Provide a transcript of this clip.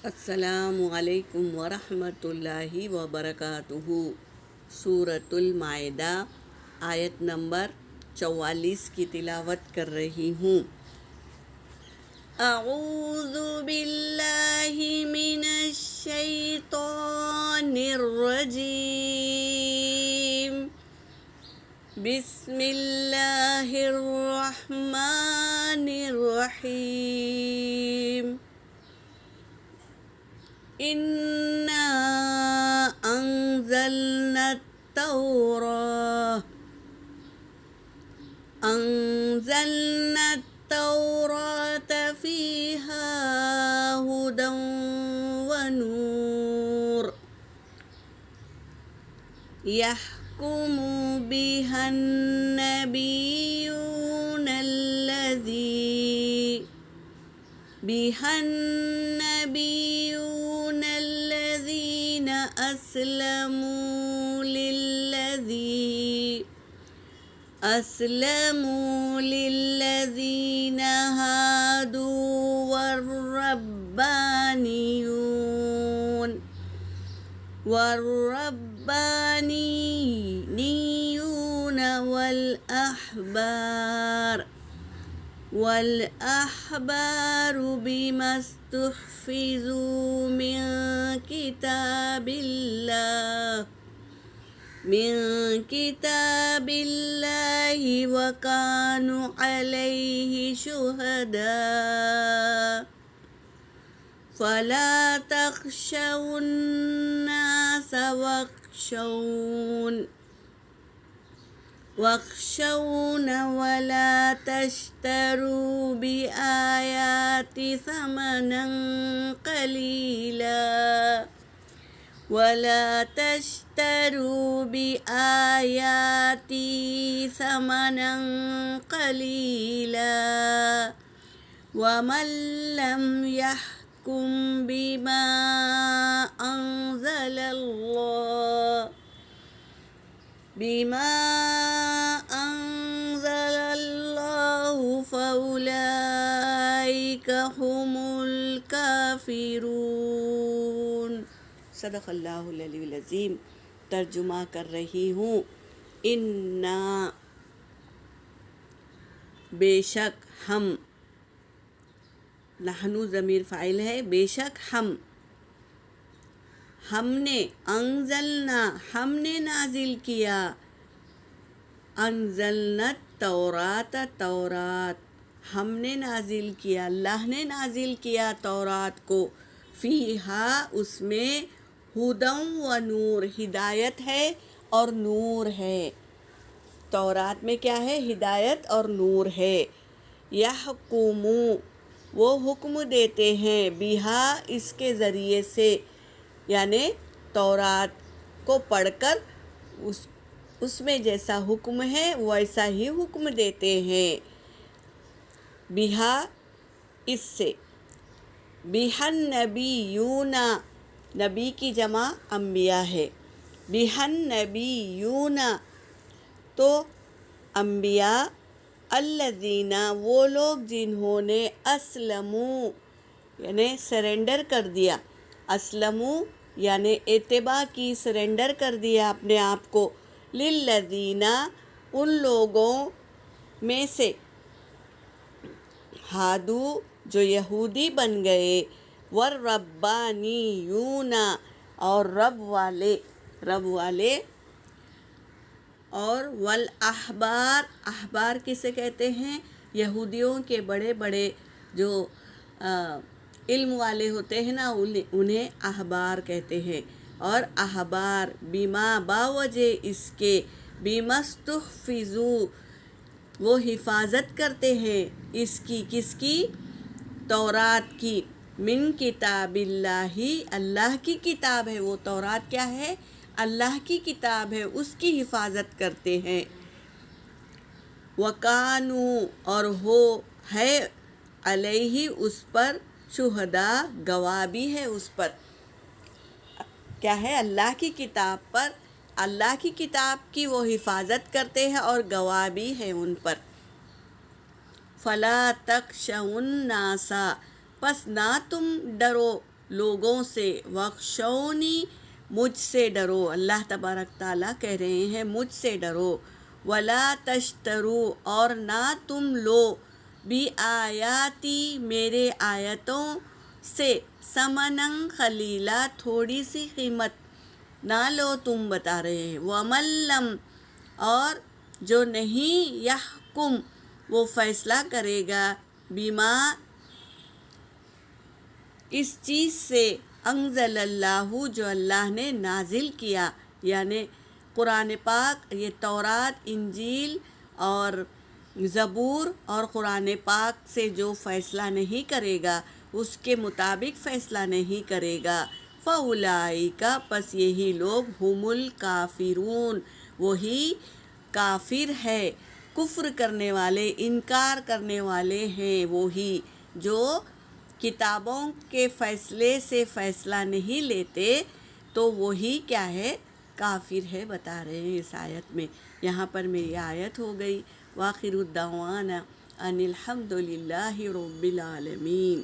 السلام علیکم ورحمۃ اللہ وبرکاتہ۔ سورۃ المائدہ آیت نمبر 44 کی تلاوت کر رہی ہوں۔ اعوذ باللہ من الشیطان الرجیم، بسم اللہ الرحمن الرحیم۔ إِنَّا أَنزَلْنَا التوراة فيها هدى ونور، يحكم بها النبيون الذين أسلموا للذين هادوا والربانيون والأحبار بما استحفظوا من كتاب الله وكانوا عليه شهداء، فلا تخشوا الناس واخشون ولا تشتروا بآياتي ثمنا قليلا ومن لم يحكم بما أنزل الله فأولئك هم الكافرون۔ صدق اللہ العلی العظیم۔ ترجمہ کر رہی ہوں۔ انا، بے شک ہم، نحنو ضمیر فاعل ہے، بے شک ہم نے، انزلنا، ہم نے نازل کیا، انزلنا التورات، تورات ہم نے نازل کیا، اللہ نے نازل کیا تورات کو، فیہا اس میں، ہدی و نور ہدایت ہے اور نور ہے۔ تورات میں کیا ہے؟ ہدایت اور نور ہے۔ یحکمو، وہ حکم دیتے ہیں، بہا اس کے ذریعے سے، یعنی تورات کو پڑھ کر اس میں جیسا حکم ہے ویسا ہی حکم دیتے ہیں، بہا اس سے، بہا النبیون، نبی کی جمع انبیاء ہے، بہا النبیون تو انبیاء، الذین وہ لوگ جنہوں نے اسلموا یعنی سرنڈر کر دیا، اسلموا یعنی اتباع کی، سرنڈر کر دیا اپنے آپ کو، للذین ان لوگوں میں سے، ہادو جو یہودی بن گئے، والربانیون اور رب والے، اور والاحبار، احبار کسے کہتے ہیں؟ یہودیوں کے بڑے بڑے جو علم والے ہوتے ہیں نا، انہیں احبار کہتے ہیں۔ اور احبار بما باوجہ اس کے، بما استحفظوا وہ حفاظت کرتے ہیں اس کی، کس کی؟ تورات کی، من کتاب اللہ اللہ کی کتاب ہے وہ تورات، کیا ہے؟ اللہ کی کتاب ہے، اس کی حفاظت کرتے ہیں۔ وَكَانُوا اور ہو ہے، علیہ اس پر، شہداء گواہ بھی ہے اس پر، کیا ہے؟ اللہ کی کتاب پر، اللہ کی کتاب کی وہ حفاظت کرتے ہیں اور گواہ بھی ہے ان پر۔ فَلَا تَخْشَوُا النَّاسَ پس نہ تم ڈرو لوگوں سے، وخشونی مجھ سے ڈرو، اللہ تبارک تعالیٰ کہہ رہے ہیں مجھ سے ڈرو، ولا تشترو اور نہ تم لو، بھی آیاتی میرے آیتوں سے، ثمنً قلیلا تھوڑی سی قیمت نہ لو، تم بتا رہے ہیں، ومن لم اور جو نہیں یحکم وہ فیصلہ کرے گا، بما اس چیز سے، انزل اللہ جو اللہ نے نازل کیا، یعنی قرآن پاک، یہ تورات، انجیل اور زبور اور قرآن پاک سے جو فیصلہ نہیں کرے گا، اس کے مطابق فیصلہ نہیں کرے گا، فَأُولَئِکَ پس یہی لوگ ہم الکافرون وہی کافر ہے، کفر کرنے والے، انکار کرنے والے ہیں وہی جو کتابوں کے فیصلے سے فیصلہ نہیں لیتے، تو وہی کیا ہے، کافر ہے، بتا رہے ہیں اس آیت میں۔ یہاں پر میری آیت ہو گئی، وآخر الدعوانا ان الحمد للہ رب العالمین۔